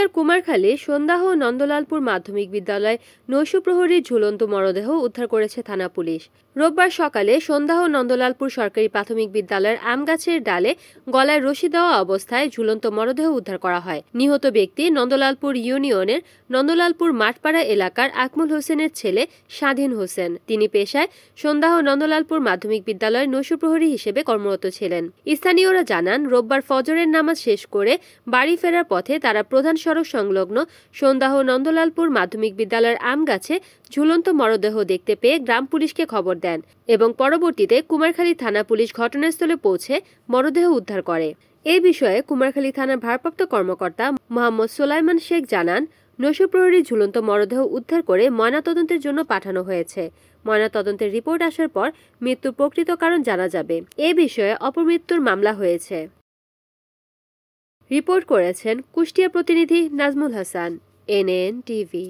কুষ্টিয়ার কুমারখালী সন্ধ্যাহ নন্দলালপুর মাধ্যমিক বিদ্যালয় নৈশপ্রহরীর ঝুলন্ত মরদেহ উদ্ধার করেছে থানা পুলিশ। রোববার সকালে সন্ধ্যাহ নন্দলালপুর সরকারি প্রাথমিক বিদ্যালয়ের আমগাছের ডালে গলায় রশি দেওয়া অবস্থায় ঝুলন্ত মরদেহ উদ্ধার করা হয়। নিহত ব্যক্তি নন্দলালপুর ইউনিয়নের নন্দলালপুর মাঠপাড়া এলাকার আকমল হোসেনের ছেলে স্বাধীন হোসেন। তিনি পেশায় সন্ধ্যাহ নন্দলালপুর মাধ্যমিক বিদ্যালয়ের নৈশপ্রহরী হিসেবে কর্মরত ছিলেন। স্থানীয়রা জানান, রোববার ফজরের নামাজ শেষ করে বাড়ি ফেরার পথে তারা প্রধান সড়ক সংলগ্ন সন্ধ্যাহ নন্দলালপুর মাধ্যমিক বিদ্যালয়ের আমগাছে ঝুলন্ত মরদেহ দেখতে পেয়ে গ্রাম পুলিশকে খবর দেন এবং পরবর্তীতে কুমারখালী থানা পুলিশ ঘটনাস্থলে পৌঁছে মরদেহ উদ্ধার করে। এ বিষয়ে কুমারখালী থানার ভারপ্রাপ্ত কর্মকর্তা মোহাম্মদ সোলাইমান শেখ জানান, নৈশপ্রহরী ঝুলন্ত মরদেহ উদ্ধার করে ময়নাতদন্তের জন্য পাঠানো হয়েছে। ময়নাতদন্তের রিপোর্ট আসার পর মৃত্যুর প্রকৃত কারণ জানা যাবে। এ বিষয়ে অপমৃত্যুর মামলা হয়েছে। রিপোর্ট করেছেন কুষ্টিয়া প্রতিনিধি নাজমুল হাসান, NN টিভি।